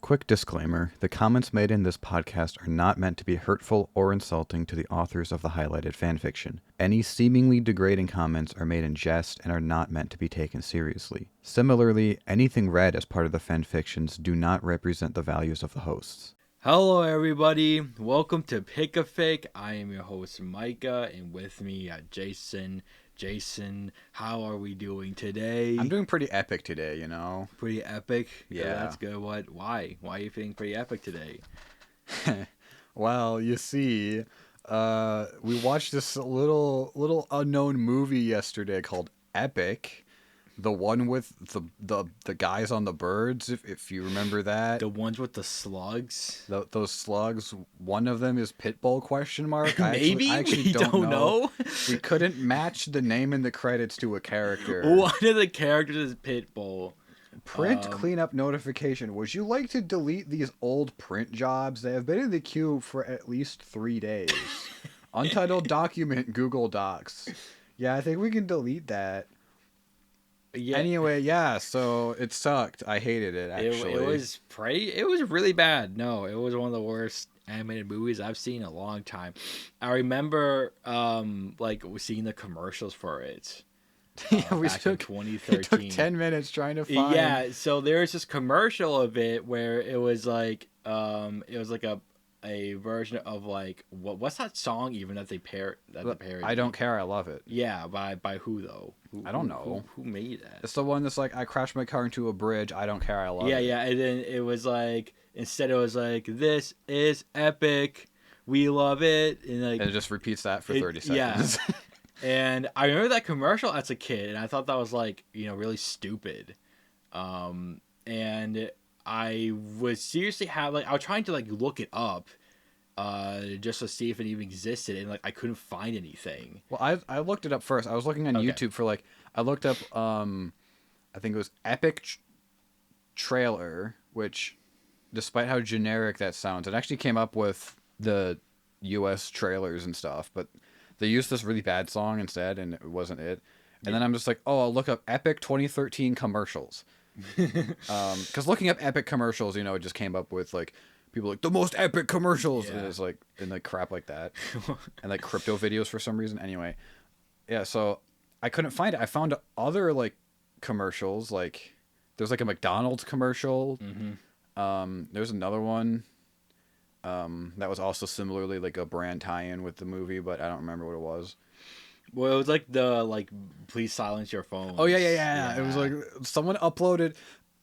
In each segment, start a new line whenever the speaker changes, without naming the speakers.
Quick disclaimer, the comments made in this podcast are not meant to be hurtful or insulting to the authors of the highlighted fanfiction. Any seemingly degrading comments are made in jest and are not meant to be taken seriously. Similarly, anything read as part of the fanfictions do not represent the values of the hosts.
Hello everybody, welcome to Pick A Fic. I am your host Micah, and with me Jason. Jason, how are we doing today?
I'm doing pretty epic today, you know?
Pretty epic?
Yeah.
That's good. Why? Why are you feeling pretty epic today?
Well, you see, we watched this little unknown movie yesterday called Epic. The one with the guys on the birds, if you remember that.
The ones with the slugs?
Those slugs, one of them is Pitbull ?
Maybe?
I actually
we don't know.
We couldn't match the name in the credits to a character.
One of the characters is Pitbull.
Print cleanup notification. Would you like to delete these old print jobs? They have been in the queue for at least 3 days. Untitled document, Google Docs. Yeah, I think we can delete that.
Yeah.
Anyway, yeah, so it sucked. I hated it, actually.
It was really bad. No, it was one of the worst animated movies I've seen in a long time. I remember seeing the commercials for it.
Yeah, we
back in
took
2013.
It took 10 minutes trying to find.
Yeah, so there was this commercial of it where it was like a version of like what's that song even that they parody?
I Don't Care, I Love It.
Yeah, by who though?
I don't know.
Who made that?
It's the one that's like, I crashed my car into a bridge, I don't care, I love it.
Yeah, and then it was like, instead it was like, this is epic, we love it, and like
and it just repeats that for 30 seconds.
Yeah. And I remember that commercial as a kid, and I thought that was like, really stupid. And I was seriously I was trying to like look it up, just to see if it even existed, and like I couldn't find anything.
Well, I looked it up first. I was looking on YouTube for like, I looked up, I think it was Epic Trailer, which, despite how generic that sounds, it actually came up with the US trailers and stuff, but they used this really bad song instead, and it wasn't it. And then I'm just like, oh, I'll look up Epic 2013 commercials. Because looking up Epic commercials, it just came up with like people like the most epic commercials, and it's like and like crap like that, and like crypto videos for some reason. Anyway, yeah, so I couldn't find it. I found other like commercials, like there's like a McDonald's commercial. There's another one that was also similarly like a brand tie-in with the movie, but I don't remember what it was.
Well, it was like the please silence your phone.
Oh yeah. It was like someone uploaded.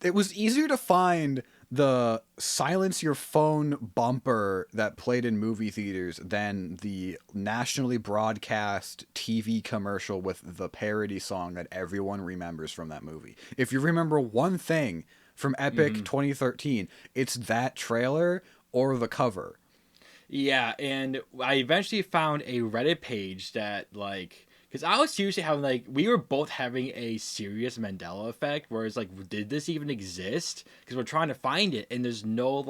It was easier to find the silence your phone bumper that played in movie theaters than the nationally broadcast TV commercial with the parody song that everyone remembers from that movie. If you remember one thing from Epic 2013, it's that trailer or the cover.
Yeah, and I eventually found a Reddit page that because I was seriously having we were both having a serious Mandela effect, where it's like, did this even exist? Because we're trying to find it, and there's no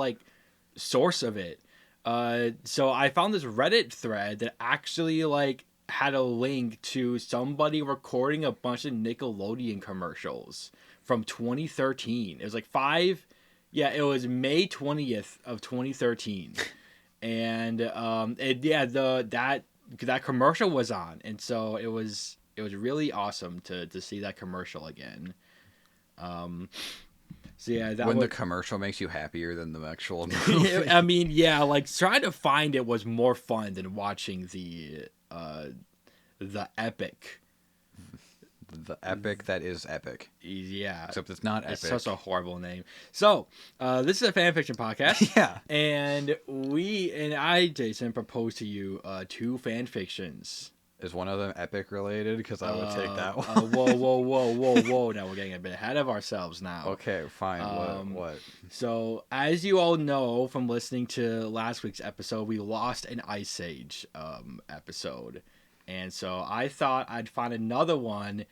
source of it. So I found this Reddit thread that actually had a link to somebody recording a bunch of Nickelodeon commercials from 2013. It was it was May 20th of 2013. And that commercial was on, and so it was really awesome to see that commercial again.
The commercial makes you happier than the actual movie.
I mean, yeah, trying to find it was more fun than watching the epic.
The epic that is epic.
Yeah.
Except it's not epic.
It's such a horrible name. So, this is a fanfiction podcast.
Yeah.
And I, Jason, propose to you 2 fanfictions.
Is one of them epic related? Because I would take that one.
Whoa. Now we're getting a bit ahead of ourselves now.
Okay, fine. What?
So, as you all know from listening to last week's episode, we lost an Ice Age episode. And so I thought I'd find another one.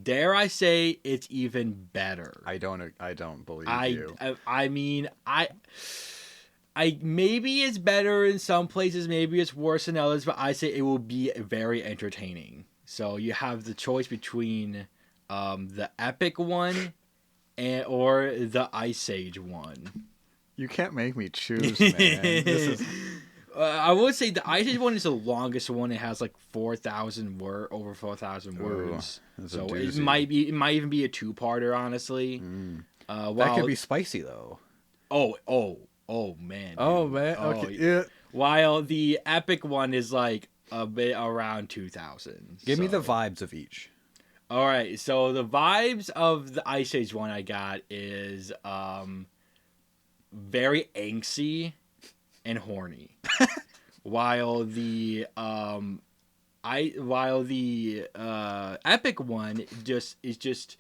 Dare I say it's even better?
I don't believe you.
I mean, I maybe it's better in some places, maybe it's worse in others, but I say it will be very entertaining. So you have the choice between the epic one or the Ice Age one.
You can't make me choose, man. This is...
I would say the Ice Age one is the longest one. It has like 4,000 over 4,000 words. So it might even be a two-parter, honestly.
That could be spicy though.
Oh man.
Oh man. Okay. Yeah.
While the epic one is like a bit around 2,000.
Give me the vibes of each.
All right. So the vibes of the Ice Age one I got is very angsty and horny. while the epic one is just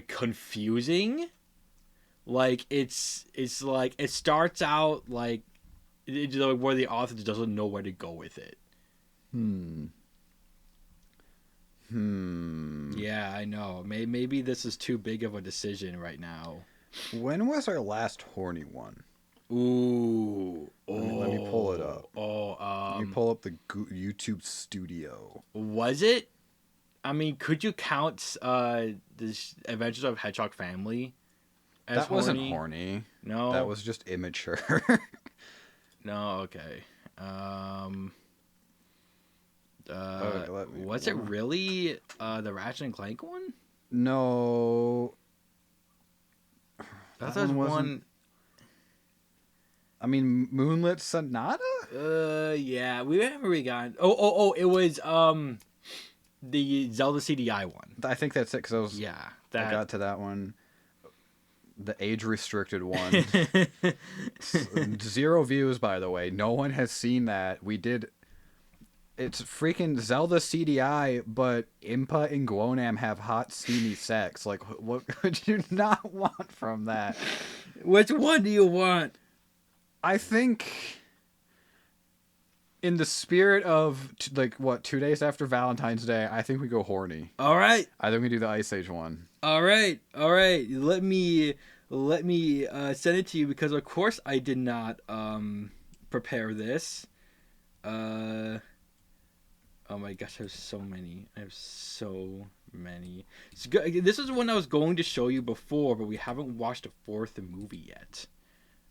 confusing. Like it's like it starts out like where the author doesn't know where to go with it. Yeah, I know. Maybe this is too big of a decision right now.
When was our last horny one?
Ooh.
Let me pull it up. Let me pull up the YouTube studio.
Was it? I mean, could you count this Adventures of Hedgehog Family as
that wasn't horny.
No.
That was just immature.
No, okay. Was it really the Ratchet and Clank one?
No.
That was one.
I mean, Moonlit Sonata?
Yeah, we haven't really gotten. Oh, it was the Zelda CDI one.
I think that's it, because I got to that one. The age-restricted one. 0 views, by the way. No one has seen that. We did... It's freaking Zelda CDI, but Impa and Guonam have hot, steamy sex. Like, what could you not want from that?
Which one do you want?
I think... In the spirit of, 2 days after Valentine's Day, I think we go horny.
All right.
I think we do the Ice Age one.
All right. Let me send it to you, because of course I did not prepare this. Oh my gosh, I have so many. This is one I was going to show you before, but we haven't watched the 4th movie yet.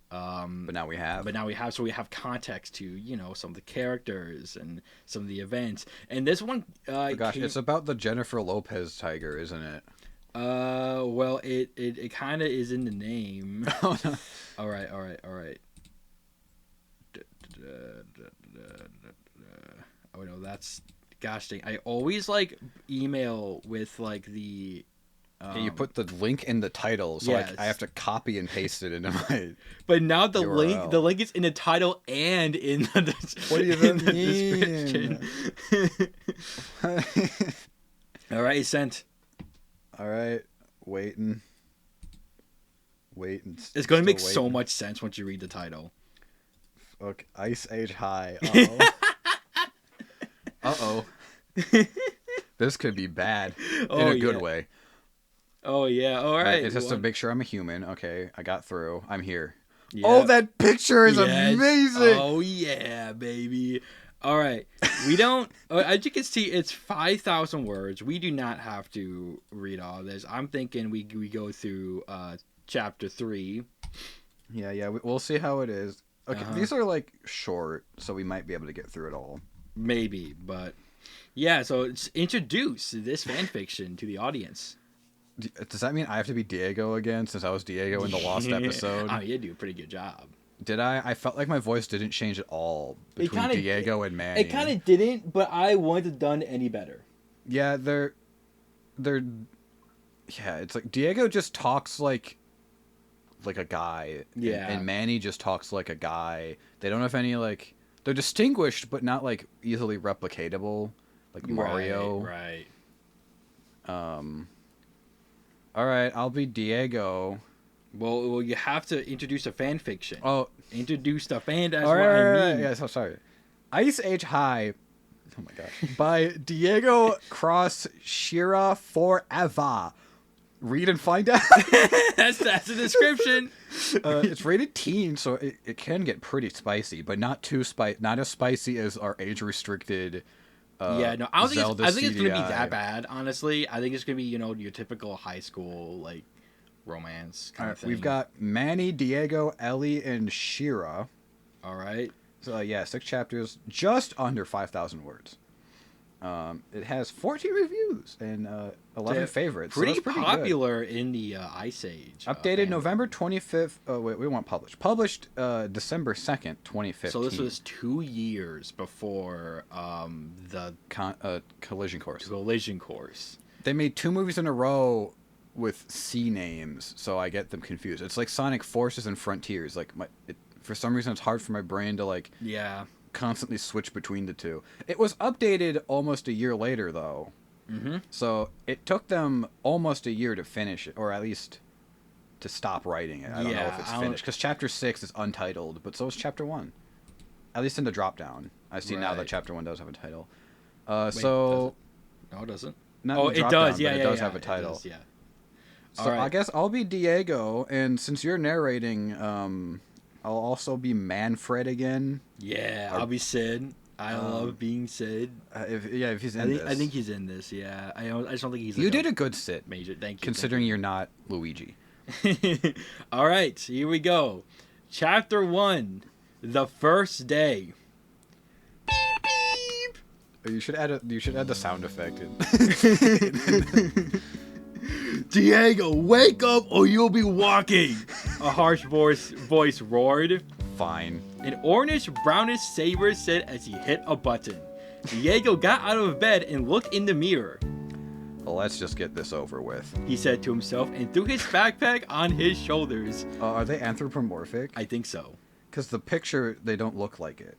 But now we have.
So we have context to, some of the characters and some of the events. And this one,
it's about the Jennifer Lopez tiger, isn't it?
Well, it kind of is in the name.
Oh, no.
All right. Oh no, that's gosh dang. I always email with the.
You put the link in the title, so
yes.
I have to copy and paste it into my.
But now the
URL.
link is in the title and in the.
What do you mean?
Description. All right, sent.
All right, waiting.
It's going to make so much sense once you read the title.
Okay, Ice Age High. This could be bad in a good way.
Oh yeah, all right.
It's just to make sure I'm a human. Okay, I got through. I'm here.
Yeah.
Oh, that picture is amazing.
Oh yeah, baby. All right, we don't. As you can see, it's 5,000 words. We do not have to read all this. I'm thinking we go through chapter 3.
Yeah. We'll see how it is. Okay, These are short, so we might be able to get through it all.
Maybe, but yeah. So introduce this fanfiction to the audience.
Does that mean I have to be Diego again, since I was Diego in the lost episode?
Oh, you do a pretty good job.
Did I? I felt like my voice didn't change at all between Diego and Manny.
It kind of didn't, but I wouldn't have done any better.
Yeah, they're. Yeah, it's like Diego just talks like a guy.
Yeah.
And Manny just talks like a guy. They don't have any they're distinguished, but not easily replicatable, like Mario.
Right.
All right, I'll be Diego.
Well, you have to introduce a fan fiction.
Oh,
introduce the fan. That's
what
I mean.
Yeah, so sorry. Ice Age High. Oh my gosh. By DiegoXShira4eva. Read and find out.
that's the description.
It's rated teen, so it can get pretty spicy, but not too not as spicy as our age-restricted.
I don't think
Zelda
I think it's gonna be
CDI.
that bad. Honestly, I think it's gonna be your typical high school romance
All
kind
right,
of thing.
we've got Manny, Diego, Ellie, and Shira.
All right.
So, 6 chapters, just under 5,000 words. It has 14 reviews and 11 favorites.
Pretty,
so that's pretty
popular in the Ice Age.
Updated November 25th. Oh, wait, we want published. Published December 2nd, 2015.
So this was 2 years before the
Collision Course.
Collision Course.
They made 2 movies in a row with C names, so I get them confused. It's like Sonic Forces and Frontiers. Like for some reason, it's hard for my brain to constantly switch between the two. It was updated almost a year later, though.
Mm-hmm.
So it took them almost a year to finish it, or at least to stop writing it. I don't know if it's finished, because Chapter 6 is untitled, but so is Chapter 1. At least in the drop-down. I see now that Chapter 1 does have a title.
Wait,
so...
No, it doesn't.
It does, yeah, it does have a title.
Does, yeah.
So I guess I'll be Diego, and since you're narrating, I'll also be Manfred again.
Yeah, I'll be Sid. I love being Sid.
If he's in this.
I think he's in this, yeah. I just don't think he's
You did a good Sid.
Major, thank you.
Considering you're not Luigi.
All right, here we go. Chapter 1, The First Day. Beep, beep.
You should add the sound effect in.
Diego, wake up or you'll be walking! A harsh voice roared.
Fine.
An orange-brownish saber said as he hit a button. Diego got out of bed and looked in the mirror.
Well, let's just get this over with,
he said to himself and threw his backpack on his shoulders.
Are they anthropomorphic?
I think so.
Because the picture, they don't look like it.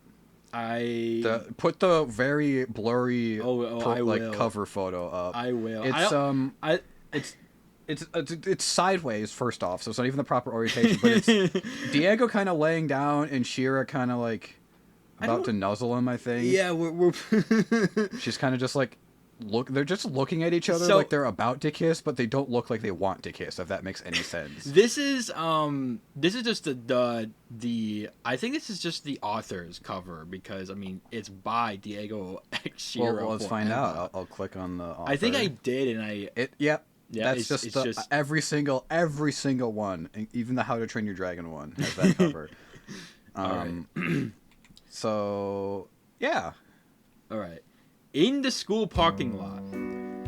Put the very blurry cover photo up.
I will.
It's sideways, first off, so it's not even the proper orientation, but it's Diego kind of laying down and Shira kind of about to nuzzle him, I think.
Yeah, we're
She's kind of just they're just looking at each other like they're about to kiss, but they don't look like they want to kiss, if that makes any sense.
This is just the I think this is just the author's cover, because I mean it's by DiegoXShira4eva.
Well, let's find out. I'll click on the author.
I think I did, and
Yep.
Yeah,
that's just every single one, even the How to Train Your Dragon one has that cover. So yeah.
All right. In the school parking lot,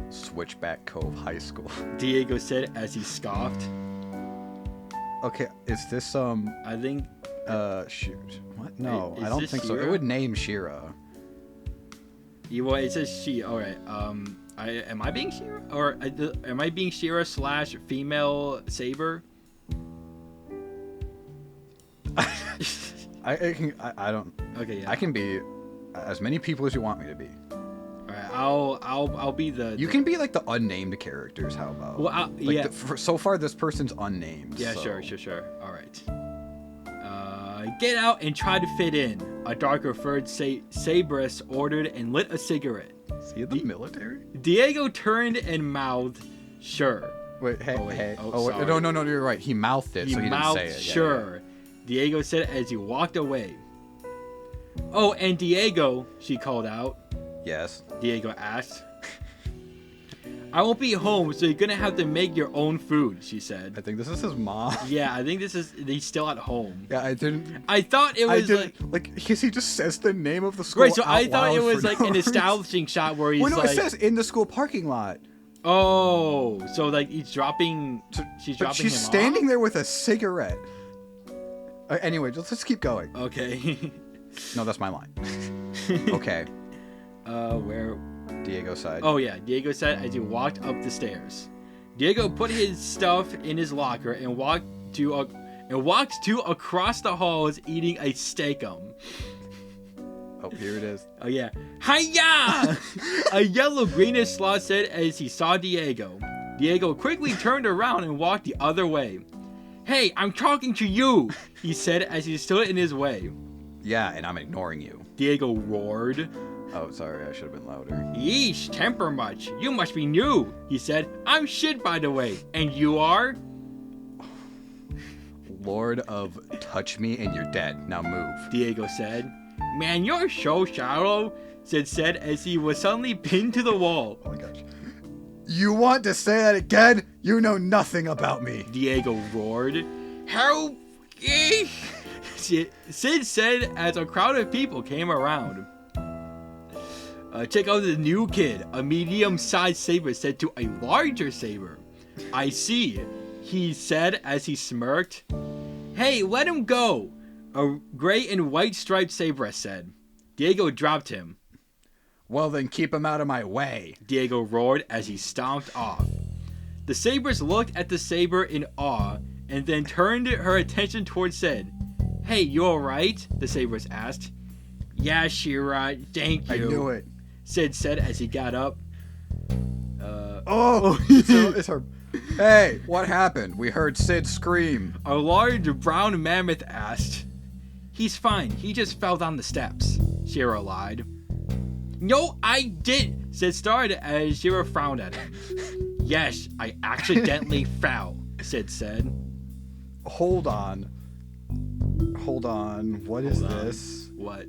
Switchback Cove High School.
Diego said as he scoffed.
Okay, is this
I think.
Shoot. What? No,
is
I don't
this
think so.
Shira?
It would name Shira.
Well, it says she. All right. Am I being Shira, or am I being Shira / female saber?
I don't.
Okay, yeah.
I can be as many people as you want me to be.
All right, I'll be the.
You can be like the unnamed characters. How about?
Well,
so far, this person's unnamed.
Yeah,
so.
sure. All right. Get out and try to fit in. A darker furred sabress ordered and lit a cigarette.
Is he in the military?
Diego turned and mouthed, "Sure."
Wait, hey.
Sorry.
No, you're right. He mouthed it, so he didn't say it.
Sure. Yeah. Diego said as he walked away. Oh, and Diego, she called out.
Yes.
Diego asked. I won't be home, so you're gonna have to make your own food, she said.
I think this is his mom.
Yeah, I think he's still at home.
Yeah, I didn't.
I thought it was
because he just says the name of the school.
Right, so I thought it was like
no
an
reason.
establishing shot where he's
it says in the school parking lot.
Oh, so like he's dropping. She's dropping him
she's standing
off?
there with a cigarette. Anyway, let's keep going.
Okay.
No, that's my line. Okay.
Where?
Diego side.
Oh yeah, Diego said as he walked up the stairs. Diego put his stuff in his locker and walked to across the halls eating a steakum.
Oh, here it is.
Oh yeah. Hiya! A yellow greenish sloth said as he saw Diego. Diego quickly turned around and walked the other way. Hey, I'm talking to you, he said as he stood in his way.
Yeah, and I'm ignoring you.
Diego roared.
Oh, sorry, I should have been louder.
Yeesh, temper much. You must be new, he said. I'm shit, by the way. And you are?
Lord of touch me and you're dead. Now move.
Diego said. Man, you're so shallow, Sid said as he was suddenly pinned to the wall.
Oh my gosh. You want to say that again? You know nothing about me.
Diego roared. Help! Sid said as a crowd of people came around. Check out the new kid. A medium-sized saber said to a larger saber. I see, he said as he smirked. Hey, let him go. A gray and white striped saber said. Diego dropped him.
Well, then keep him out of my way.
Diego roared as he stomped off. The sabers looked at the saber in awe and then turned her attention towards Sid. Hey, you alright? The sabers asked. Yeah, Shira, thank you.
I knew it.
Sid said as he got up.
It's her. Hey, what happened? We heard Sid scream.
A large brown mammoth asked. He's fine. He just fell down the steps. Shira lied. No, I did. Sid started as Shira frowned at him. Yes, I accidentally fell, Sid said.
Hold on. What is this?
What?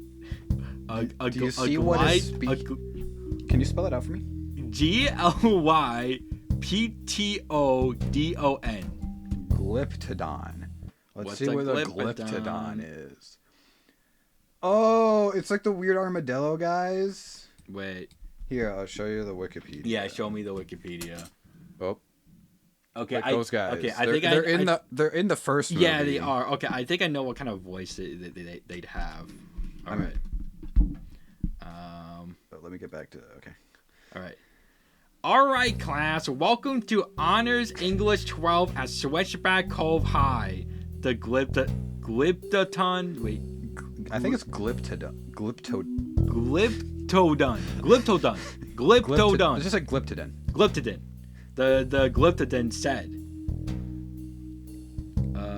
Do you see what is Can you spell it out for me?
Glyptodon.
Glyptodon. Let's see where the glyptodon is. Oh, it's like the weird armadillo guys.
Wait.
Here, I'll show you the Wikipedia.
Yeah, show me the Wikipedia.
Oh.
Okay,
like those guys.
Okay,
they're in the first movie.
Yeah, they are. Okay, I think I know what kind of voice they'd have. All right.
Let me get back to okay.
All right, class. Welcome to Honors English 12 at Switchback Cove High. The Glyptodon. Wait.
I think it's Glyptodon.
Glyptodon. It's
just like Glyptodon.
The Glyptodon said.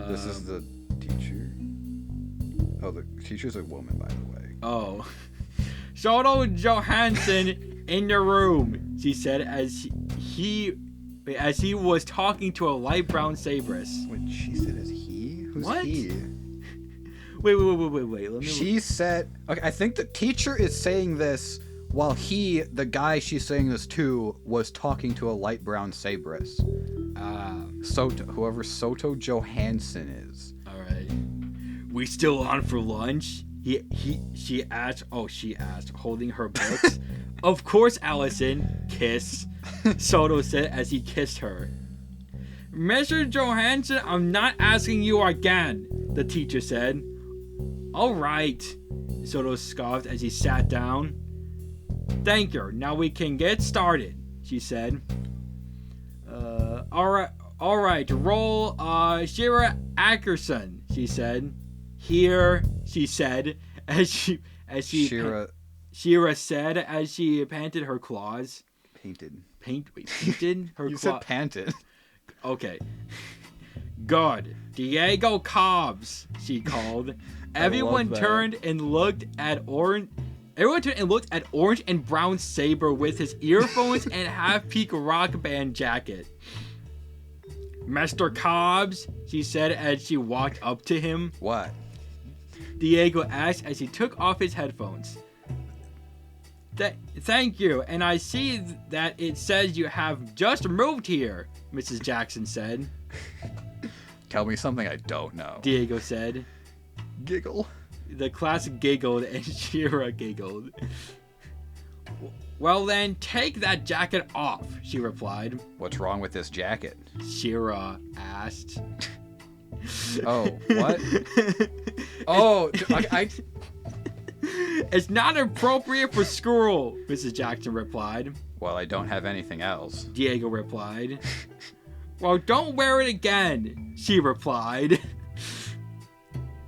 This is the teacher. Oh, the teacher's a woman, by the way.
Oh. Soto Johansson in the room, she said as he was talking to a light brown sabress.
Wait, she said as he? Who's
what?
he?
Wait. Let me
she said... Okay, I think the teacher is saying this while the guy she's saying this to, was talking to a light brown sabress. Whoever Soto Johansson is.
Alright. We still on for lunch? She asked, holding her books. Of course, Allison. Kiss. Soto said as he kissed her. Mr. Johansson, I'm not asking you again, the teacher said. All right, Soto scoffed as he sat down. Thank you. Now we can get started, she said. All right. Roll, Shira Ackerson, she said. Here, she said, Shira said as she panted her claws.
Painted
her
you
claws.
said panted.
Okay. God, Diego Cobbs, she called. Everyone turned and looked at orange and brown saber with his earphones and half-peak rock band jacket. Mr. Cobbs, she said as she walked up to him.
What?
Diego asked as he took off his headphones. Thank you, and I see that it says you have just moved here, Mrs. Jackson said.
Tell me something I don't know,
Diego said.
Giggle.
The class giggled and Shira giggled. Well then, take that jacket off, she replied.
What's wrong with this jacket?
Shira asked.
Oh, what? Oh, I...
It's not appropriate for school, Mrs. Jackson replied.
Well, I don't have anything else,
Diego replied. Well, don't wear it again, she replied.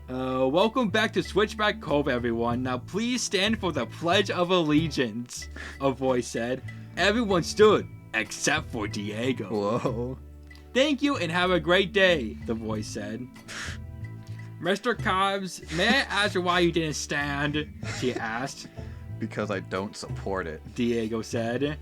Welcome back to Switchback Cove, everyone. Now please stand for the Pledge of Allegiance, a voice said. Everyone stood, except for Diego.
Whoa.
Thank you and have a great day, the voice said. Mr. Cobbs, may I ask why you didn't stand? She asked.
Because I don't support it,
Diego said.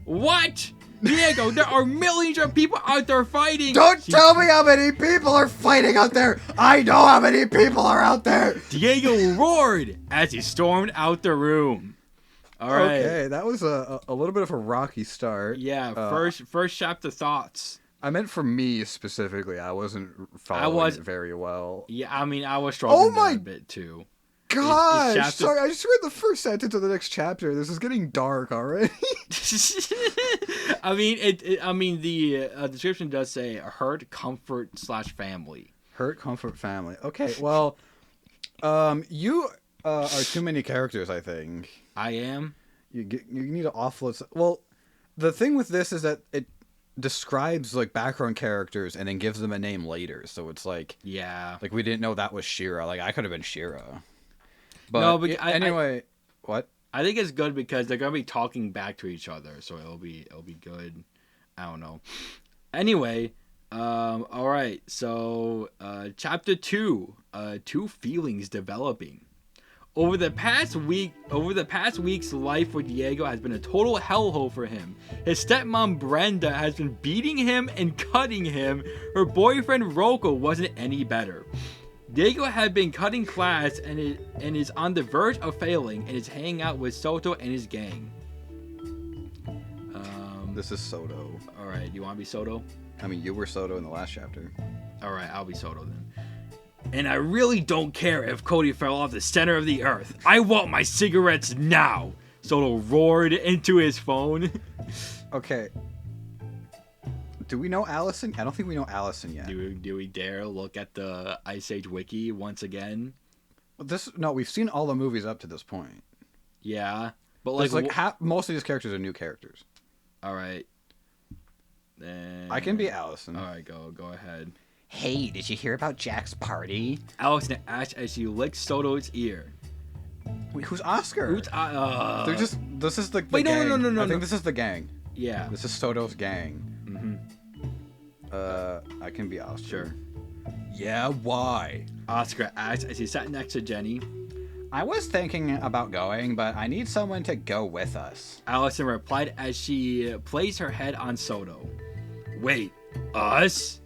What? Diego, there are millions of people out there fighting.
Don't tell me how many people are fighting out there. I know how many people are out there.
Diego roared as he stormed out the room. All right.
Okay, that was a little bit of a rocky start.
Yeah. First chapter thoughts.
I meant for me specifically. I wasn't following it very well.
Yeah, I mean, I was struggling there a bit too.
Gosh, sorry, I just read the first sentence of the next chapter. This is getting dark already.
I mean, the description does say hurt, comfort / family.
Hurt, comfort, family. Okay, well, you are too many characters. I think
I am.
You need to offload. Well, the thing with this is that it describes like background characters and then gives them a name later. So it's like,
yeah,
like we didn't know that was Shira. Like I could have been Shira. But
no, but
anyway, what?
I think it's good because they're gonna be talking back to each other, so it'll be good. I don't know. Anyway, all right. So, chapter 2, two feelings developing. Over the past week's life with Diego has been a total hellhole for him. His stepmom Brenda has been beating him and cutting him. Her boyfriend Rocco wasn't any better. Diego had been cutting class and is on the verge of failing and is hanging out with Soto and his gang.
This is Soto.
Alright, you want to be Soto?
I mean, you were Soto in the last chapter.
Alright, I'll be Soto then. And I really don't care if Cody fell off the center of the earth. I want my cigarettes now! Soto roared into his phone.
Okay. Do we know Allison? I don't think we know Allison yet.
Do we dare look at the Ice Age wiki once again?
No, we've seen all the movies up to this point.
Yeah, but
most of these characters are new characters.
All right. Then
I can be Allison.
All right, go ahead.
Hey, did you hear about Jack's party?
Allison asked as she licked Soto's ear.
Wait, who's Oscar? They're just. This is the
Wait,
gang.
No.
I think this is the gang.
Yeah.
This is Soto's gang.
Mm-hmm.
I can be Oscar.
Sure.
Yeah, why?
Oscar asked as he sat next to Jenny.
I was thinking about going, but I need someone to go with us.
Allison replied as she placed her head on Soto. Wait, us?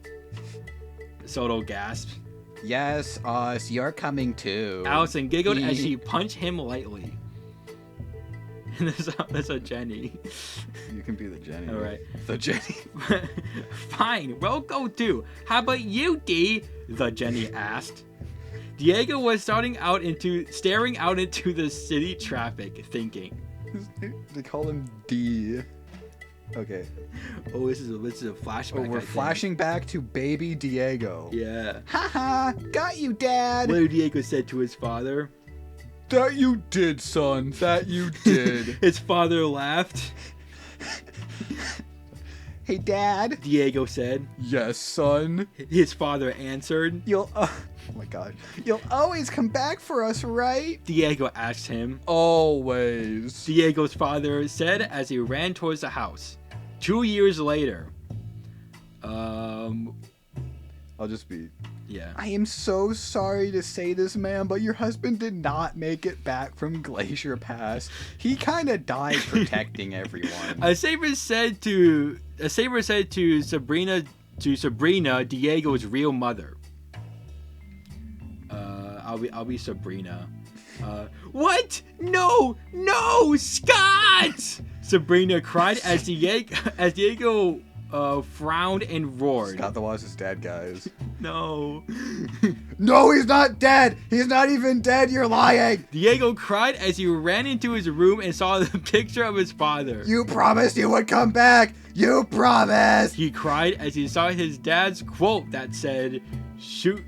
Soto gasped.
Yes, us. You're coming too.
Allison giggled as she punched him lightly. That's a Jenny.
You can be the Jenny.
All right.
The Jenny.
Fine, we'll go too. How about you, D? The Jenny asked. Diego was staring out into the city traffic, thinking.
They call him D. Okay.
Oh, this is a flashback.
Oh, we're flashing back to baby Diego.
Yeah.
Haha, got you, Dad.
What Diego said to his father.
That you did, son. That you did.
His father laughed.
Hey, Dad.
Diego said.
Yes, son.
His father answered.
Oh my God. You'll always come back for us, right?
Diego asked him.
Always.
Diego's father said as he ran towards the house. 2 years later.
I'll just be.
Yeah.
I am so sorry to say this, man, but your husband did not make it back from Glacier Pass. He kind of died protecting everyone.
A saber said to Sabrina, Diego's real mother. I'll be Sabrina. What? No, Scott! Sabrina cried as Diego frowned and roared.
Scott the Waz's dead, guys.
No.
No, he's not dead. He's not even dead. You're lying.
Diego cried as he ran into his room and saw the picture of his father.
You promised you would come back. You promised.
He cried as he saw his dad's quote that said, shoot.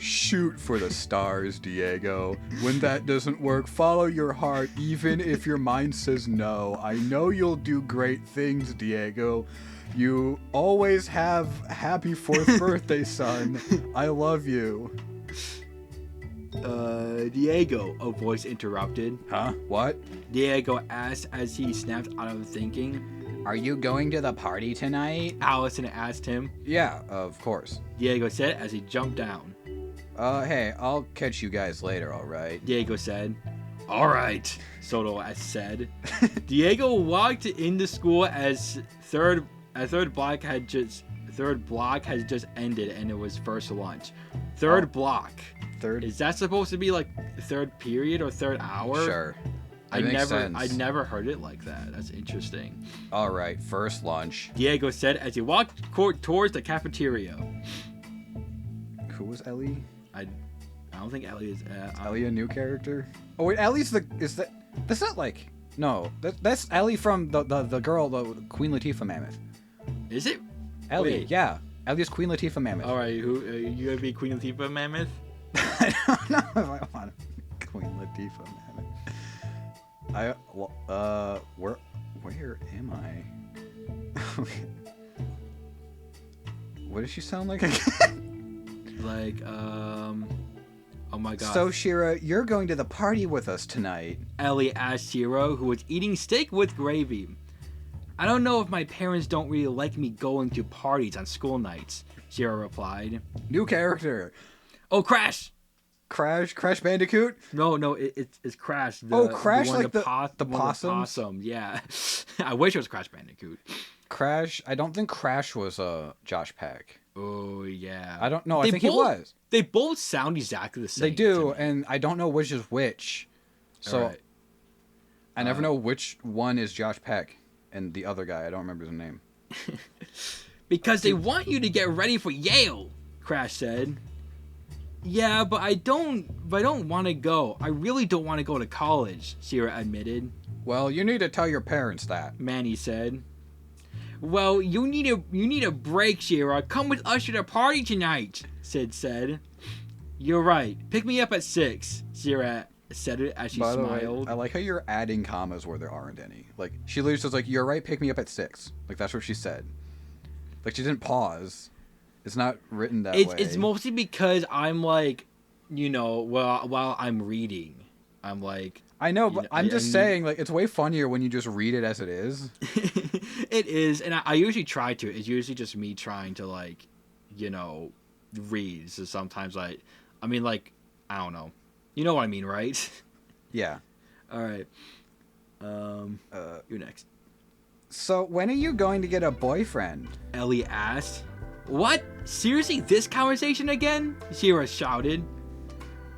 Shoot for the stars, Diego. When that doesn't work, follow your heart, even if your mind says no. I know you'll do great things, Diego. You always have happy 4th birthday, son. I love you.
Diego, a voice interrupted.
Huh? What?
Diego asked as he snapped out of thinking.
Are you going to the party tonight?
Allison asked him.
Yeah, of course.
Diego said as he jumped down.
Hey, I'll catch you guys later, alright?
Diego said. Alright, Soto said. Diego walked into school as third block has just ended and it was first lunch. Third block.
Third?
Is that supposed to be like third period or third hour?
Sure.
I never heard it like that. That's interesting.
All right, first lunch.
Diego said as he walked towards the cafeteria.
Who was Ellie?
I don't think Ellie is.
Ellie a new character? Oh wait, Ellie's that's not like no. That's Ellie from the girl, the Queen Latifah mammoth.
Is it?
Ellie,
wait.
yeah. Ellie's Queen Latifah mammoth.
All right, who you gonna be Queen Latifah mammoth?
I don't know if I want Queen Latifah mammoth. Where am I? What does she sound like again?
Like, oh my god.
So, Shira, you're going to the party with us tonight.
Ellie asked Shira, who was eating steak with gravy. I don't know if my parents don't really like me going to parties on school nights, Shira replied.
New character.
Oh, Crash!
Crash Bandicoot?
No, it's Crash.
Crash,
the one,
like the possum?
Yeah. I wish it was Crash Bandicoot.
Crash, I don't think Crash was Josh Peck.
Oh, yeah.
I don't know. I think he was.
They both sound exactly the same.
They do, and I don't know which is which. So
right.
I never know which one is Josh Peck and the other guy. I don't remember his name.
Because they want you to get ready for Yale, Crash said. Yeah, but I don't want to go. I really don't want to go to college, Shira admitted.
Well, you need to tell your parents that,
Manny said. Well, you need a break, Shira. Come with us to the party tonight, Sid said. You're right. Pick me up at 6, Shira said it as she smiled.
Way, I like how you're adding commas where there aren't any. Like, she literally says, like, you're right, pick me up at 6. Like, that's what she said. Like, she didn't pause. It's not written that way.
It's mostly because I'm like, while I'm reading, I'm like...
I know, but I'm just saying, like, it's way funnier when you just read it as it is.
It is, and I usually try to. It's usually just me trying to, like, read. So sometimes, I don't know. You know what I mean, right?
Yeah.
All right. You're next.
So, when are you going to get a boyfriend?
Ellie asked. What? Seriously, this conversation again? Shira shouted.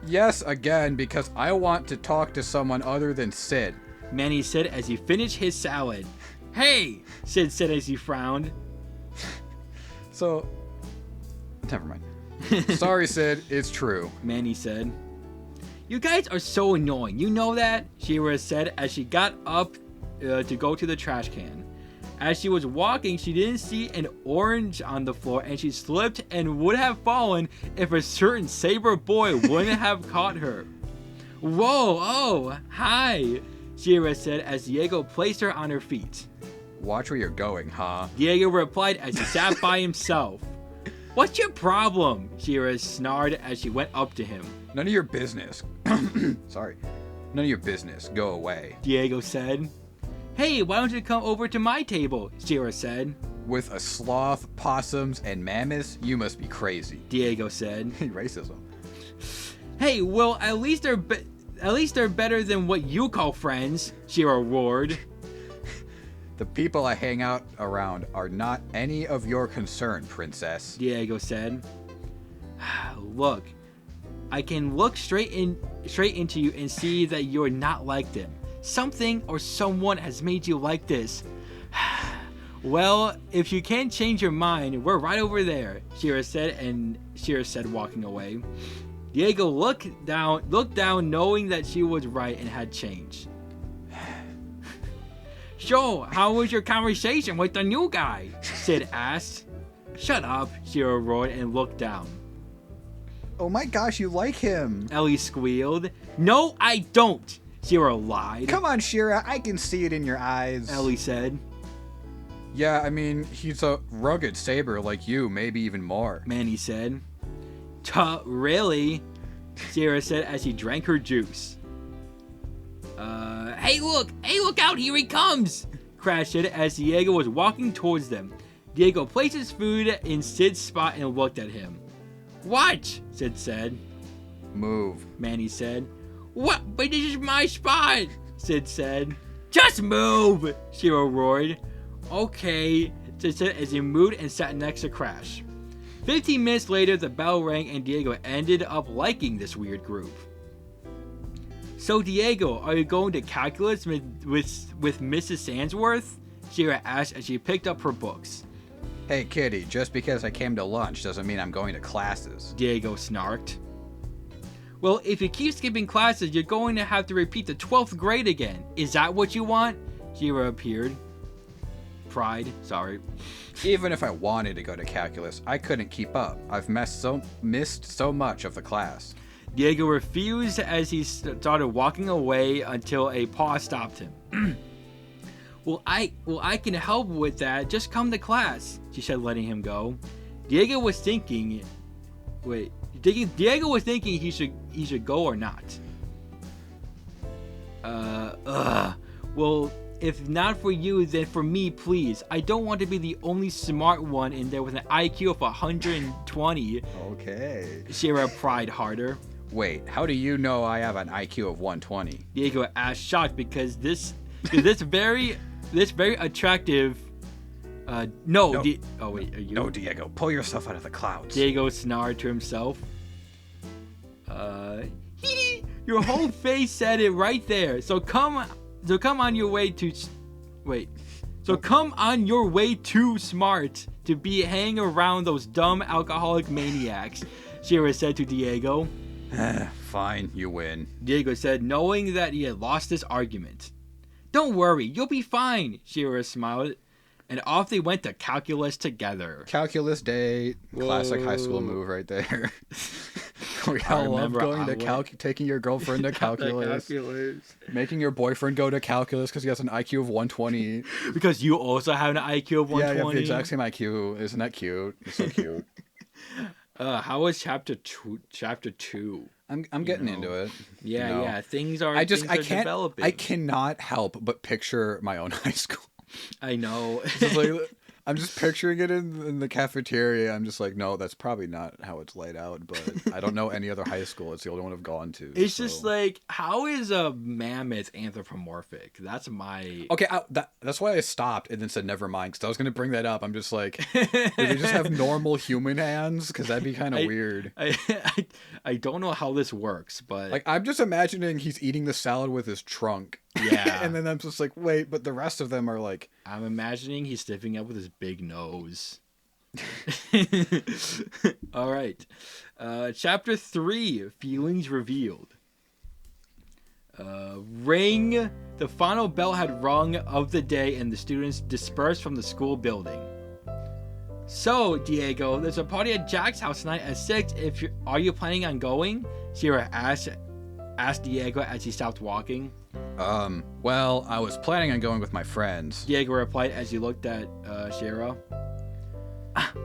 Yes, again, because I want to talk to someone other than Sid.
Manny said as he finished his salad. Hey, Sid said as he frowned.
So, never mind. Sorry, Sid, it's true.
Manny said. You guys are so annoying, you know that? Shira said as she got up to go to the trash can. As she was walking, she didn't see an orange on the floor, and she slipped and would have fallen if a certain saber boy wouldn't have caught her. Whoa, oh, hi, Shira said as Diego placed her on her feet.
Watch where you're going, huh?
Diego replied as he sat by himself. What's your problem? Shira snarled as she went up to him.
None of your business. Sorry. None of your business. Go away.
Diego said. Hey, why don't you come over to my table? Shira said.
With a sloth, possums, and mammoths, you must be crazy.
Diego said.
Racism.
Hey, well, at least they're better than what you call friends, Shira roared.
The people I hang out around are not any of your concern, princess.
Diego said. Look, I can look straight into you and see that you're not like them. Something or someone has made you like this. Well, if you can't change your mind, we're right over there, Shira said walking away. Diego looked down knowing that she was right and had changed. So, how was your conversation with the new guy? Sid asked. Shut up, Shira roared and looked down.
Oh my gosh, you like him.
Ellie squealed. No, I don't. Shira lied.
Come on, Shira, I can see it in your eyes.
Ellie said.
Yeah, I mean, he's a rugged saber like you, maybe even more.
Manny said. Really? Shira said as she drank her juice. Hey look out, here he comes! Crash said as Diego was walking towards them. Diego placed his food in Sid's spot and looked at him. Watch, Sid said.
Move,
Manny said. What? But this is my spot, Sid said. Just move, Shira roared. Okay, Sid said as he moved and sat next to Crash. 15 minutes later, the bell rang and Diego ended up liking this weird group. So, Diego, are you going to calculus with Mrs. Sandsworth? Shira asked as she picked up her books.
Hey, kitty, just because I came to lunch doesn't mean I'm going to classes.
Diego snarked. Well, if you keep skipping classes, you're going to have to repeat the 12th grade again. Is that what you want? Shira appeared. Pride, sorry.
Even if I wanted to go to calculus, I couldn't keep up. I've missed so much of the class.
Diego refused as he started walking away until a paw stopped him. Well, I can help with that. Just come to class, she said, letting him go. Diego was thinking he should go or not. Well, if not for you, then for me, please. I don't want to be the only smart one in there with an IQ of 120.
Okay.
Shira pried harder.
Wait, how do you know I have an IQ of 120?
Diego asked, shocked because this very attractive. No. Are you?
No, Diego, pull yourself out of the clouds.
Diego snarled to himself. Your whole face said it right there. So come on your way to smart to be hanging around those dumb alcoholic maniacs, Shira said to Diego.
Fine, you win.
Diego said, knowing that he had lost this argument. Don't worry, you'll be fine, Shira smiled, and off they went to calculus together.
Calculus date. Whoa. Classic high school move right there. We all love going to taking your girlfriend to calculus. Making your boyfriend go to calculus because he has an IQ of 120.
Because you also have an IQ of 120?
Yeah, you have the exact same IQ. Isn't that cute? It's so cute.
How was chapter 2?
I'm getting into it.
Yeah, yeah. Things are developing.
I cannot help but picture my own high school.
I know.
I'm just picturing it in the cafeteria. I'm just like, no, that's probably not how it's laid out. But I don't know any other high school. It's the only one I've gone to.
It's just like, how is a mammoth anthropomorphic? That's my...
Okay, that's why I stopped and then said never mind, because I was going to bring that up. I'm just like, do they just have normal human hands? Because that'd be kind of weird.
I don't know how this works, but...
Like, I'm just imagining he's eating the salad with his trunk.
Yeah.
And then I'm just like, wait, but the rest of them are like...
I'm imagining he's sniffing up with his big nose. All right. Chapter 3, Feelings Revealed. Ring. The final bell had rung of the day and the students dispersed from the school building. So, Diego, there's a party at Jack's house tonight at 6. Are you planning on going? Shira asked Diego as he stopped walking.
Well, I was planning on going with my friends.
Diego replied as he looked at Shira.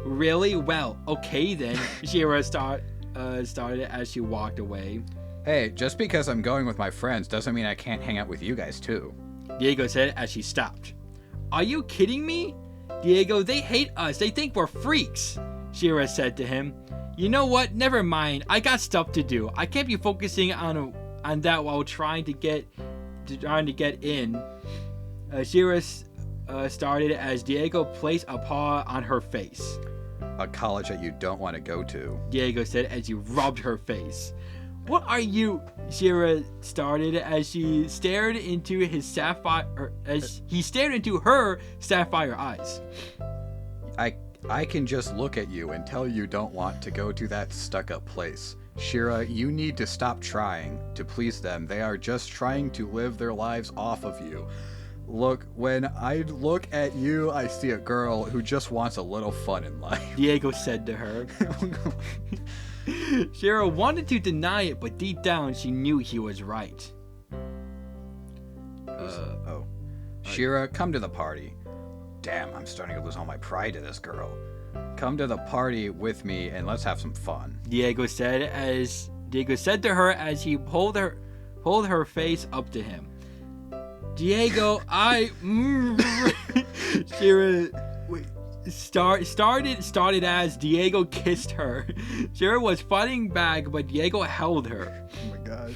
Really? Well, okay then. Shira started as she walked away.
Hey, just because I'm going with my friends doesn't mean I can't hang out with you guys too.
Diego said as she stopped. Are you kidding me? Diego, they hate us. They think we're freaks. Shira said to him. You know what? Never mind. I got stuff to do. I can't be focusing on that while trying to get in. Shira started as Diego placed a paw on her face.
A college that you don't want to go to,
Diego said as he rubbed her face. What are you? Shira started as she stared into his sapphire, as he stared into her sapphire eyes.
I can just look at you and tell you don't want to go to that stuck-up place. Shira, you need to stop trying to please them. They are just trying to live their lives off of you. Look, when I look at you, I see a girl who just wants a little fun in life.
Diego said to her. Shira wanted to deny it, but deep down she knew he was right.
Shira, come to the party. Damn, I'm starting to lose all my pride to this girl. Come to the party with me and let's have some fun. Diego said
to her as he pulled her face up to him. Diego, Shira started as Diego kissed her. Shira was fighting back, but Diego held her.
Oh my gosh.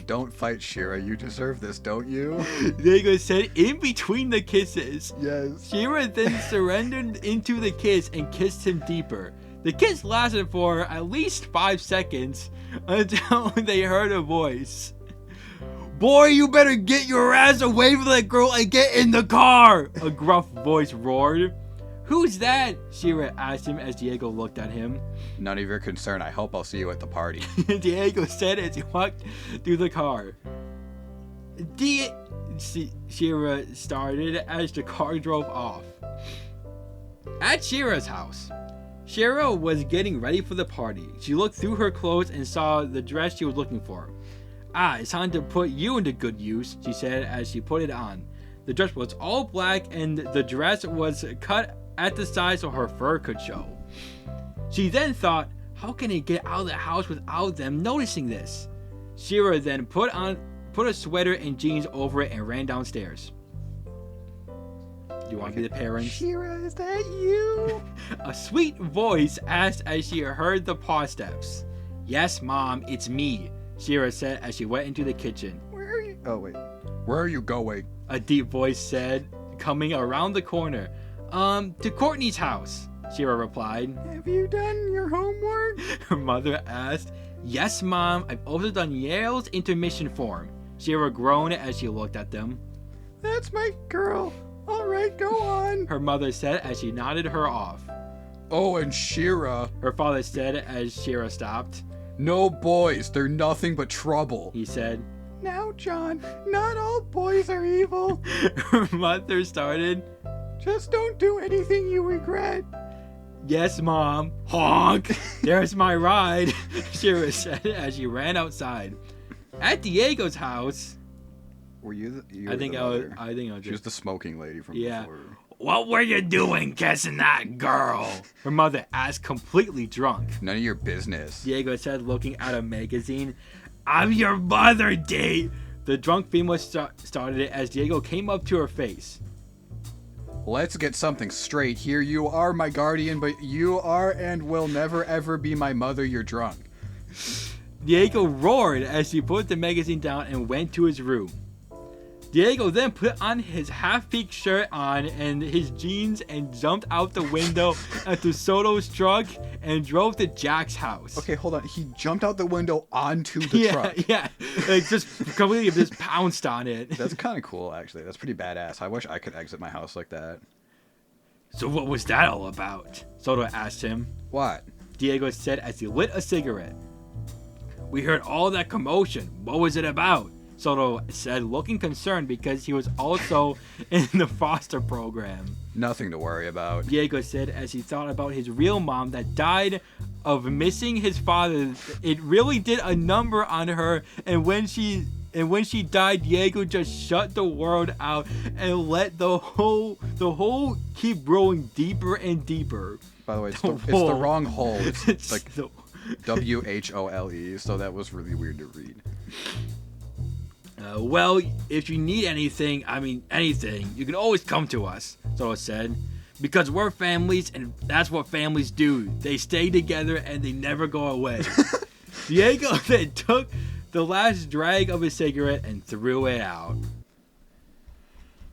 Don't fight, Shira. You deserve this, don't you?
Diego said in between the kisses.
Yes.
Shira then surrendered into the kiss and kissed him deeper. The kiss lasted for at least 5 seconds until they heard a voice. Boy, you better get your ass away from that girl and get in the car! A gruff voice roared. Who's that? Shira asked him as Diego looked at him.
None of your concern. I hope I'll see you at the party.
Diego said as he walked through the car. Shira started as the car drove off. At Shira's house, Shira was getting ready for the party. She looked through her clothes and saw the dress she was looking for. It's time to put you into good use, she said as she put it on. The dress was all black and the dress was cut at the side so her fur could show. She then thought, how can I get out of the house without them noticing this? Shira then put a sweater and jeans over it and ran downstairs. Do you want to be the parent?
Shira, is that you?
A sweet voice asked as she heard the paw steps. Yes, Mom, it's me, Shira said as she went into the kitchen.
Where are you? Oh, wait. Where are you going?
A deep voice said, coming around the corner. To Courtney's house, Shira replied.
Have you done your homework?
Her mother asked. Yes, Mom, I've also done Yale's intermission form. Shira groaned as she looked at them.
That's my girl. All right, go on,
her mother said as she nodded her off.
Oh, and Shira, her
father said as Shira stopped.
No boys, they're nothing but trouble,
he said.
Now, John, not all boys are evil.
Her mother started.
Just don't do anything you regret.
Yes, Mom. Honk! There's my ride, Shira said as she ran outside. At Diego's house.
Were you?
I think I was.
She was the smoking lady from before.
What were you doing kissing that girl? Her mother asked, completely drunk.
None of your business,
Diego said, looking at a magazine. I'm your mother, date. The drunk female started it as Diego came up to her face.
Let's get something straight here. You are my guardian, but you are and will never ever be my mother. You're drunk.
Diego roared as she put the magazine down and went to his room. Diego then put on his half-peaked shirt and his jeans and jumped out the window into Soto's truck and drove to Jack's house.
Okay, hold on. He jumped out the window onto the truck.
Yeah, like just completely just pounced on it.
That's kind of cool, actually. That's pretty badass. I wish I could exit my house like that.
So what was that all about? Soto asked him.
What?
Diego said as he lit a cigarette. We heard all that commotion. What was it about? Soto said, looking concerned because he was also in the foster program.
Nothing to worry about,
Diego said as he thought about his real mom that died of missing his father. It really did a number on her, and when she died, Diego just shut the world out and let the hole keep growing deeper and deeper.
By the way, it's the wrong hole. It's like WHOLE, so that was really weird to read.
Well, if you need anything, you can always come to us, Soto said. Because we're families, and that's what families do. They stay together, and they never go away. Diego then took the last drag of his cigarette and threw it out.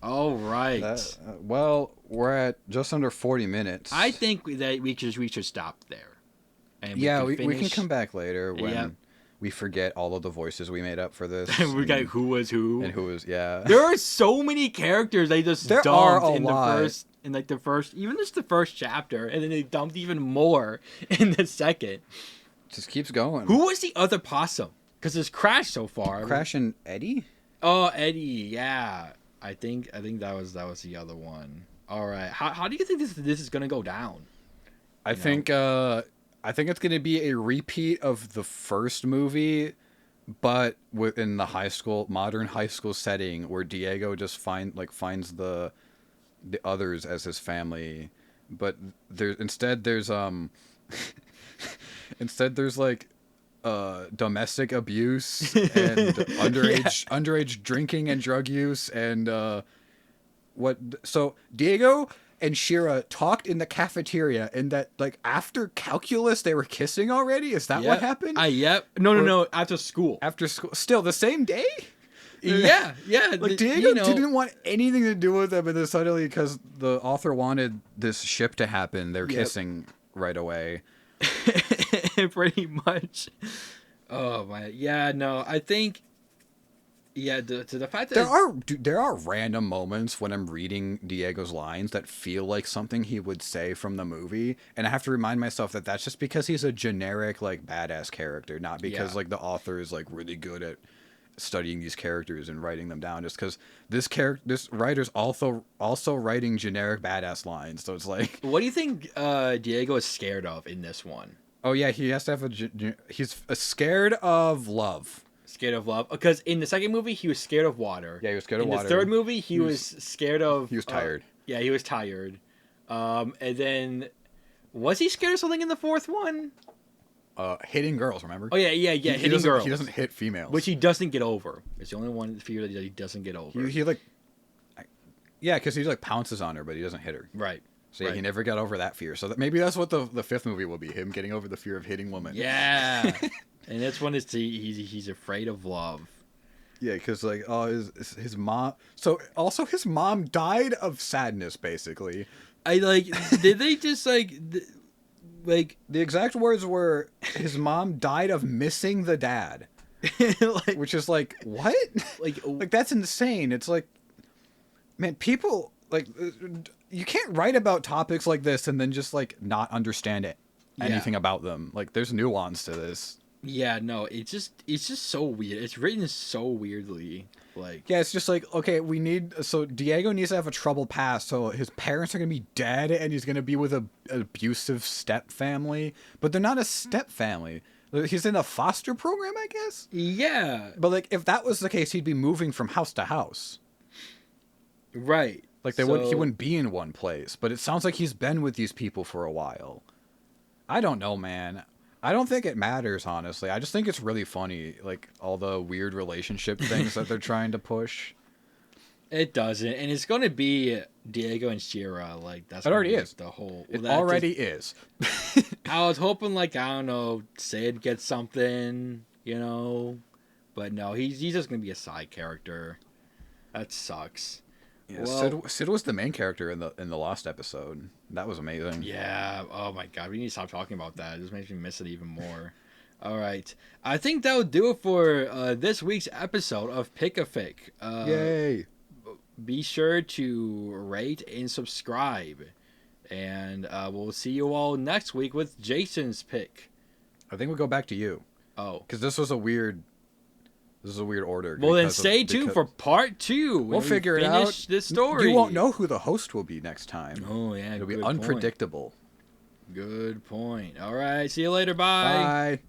All right.
Well, we're at just under 40 minutes.
I think that we should stop there. And
we can come back later when... We forget all of the voices we made up for this.
We got who was who.
And who was, yeah.
There are so many characters they just dumped in the first, even just the first chapter, and then they dumped even more in the second.
Just keeps going.
Who was the other possum? Because it's Crash so far.
Crash and Eddie?
Oh, Eddie, yeah. I think that was the other one. All right. How do you think this is gonna go down?
I think it's going to be a repeat of the first movie, but within the modern high school setting where Diego just finds the others as his family. But instead there's like domestic abuse and underage drinking and drug use and so Diego and Shira talked in the cafeteria, and that, like, after calculus, they were kissing already? Is that what happened?
Yep. No. After school.
After school. Still, the same day?
Yeah.
Like, Diego didn't want anything to do with them, and then suddenly, because the author wanted this ship to happen, they're kissing right away.
Pretty much. Oh, my. Yeah, no, I think Yeah, to the fact that
there are random moments when I'm reading Diego's lines that feel like something he would say from the movie, and I have to remind myself that that's just because he's a generic like badass character, not because like the author is like really good at studying these characters and writing them down. Just because this writer's also writing generic badass lines, so it's like.
What do you think Diego is scared of in this one?
Oh yeah, he has to have he's scared of love.
Scared of love, because in the second movie he was scared of water.
Yeah, he was scared of water.
In the third movie he was scared of.
He was tired.
Yeah, he was tired. And then was he scared of something in the fourth one?
Hitting girls, remember?
Oh yeah, hitting girls.
He doesn't hit females,
which he doesn't get over. It's the only one fear that he doesn't get over.
He like, yeah, because he like pounces on her, but he doesn't hit her.
Right.
So yeah, he never got over that fear. So maybe that's what the fifth movie will be: him getting over the fear of hitting women.
Yeah. And this one is he's afraid of love.
Yeah, because like his mom. So also his mom died of sadness, basically.
I like. Did they just like
the exact words were his mom died of missing the dad,
like,
which is like what? Like that's insane. It's like, man, people like you can't write about topics like this and then just like not understand anything about them. Like there's nuance to this.
Yeah, no, it's just so weird. It's written so weirdly. Like,
yeah, it's just like, okay, so Diego needs to have a troubled past, so his parents are gonna be dead and he's gonna be with an abusive step family, but they're not a step family. He's in a foster program, I guess.
Yeah,
but like if that was the case, he'd be moving from house to house.
Right.
Like he wouldn't be in one place. But it sounds like he's been with these people for a while. I don't know, man. I don't think it matters, honestly. I just think it's really funny, like all the weird relationship things that they're trying to push.
It doesn't, and it's going to be Diego and Shira. Like that's
it already is
the whole.
It already is.
I was hoping, like, I don't know, Sid gets something, you know, but no, he's just going to be a side character. That sucks.
Yeah, well, Sid was the main character in the Lost episode. That was amazing.
Yeah. Oh my god, we need to stop talking about that. It just makes me miss it even more. All right, I think that would do it for this week's episode of Pick A Fic.
Yay!
Be sure to rate and subscribe, and we'll see you all next week with Jason's pick.
I think we'll go back to you.
Oh,
because this was a weird. This is a weird order.
Well, then stay tuned for part 2.
We'll figure it out.
This story.
You won't know who the host will be next time.
Oh, yeah.
It'll be unpredictable.
Good point. All right. See you later. Bye.
Bye.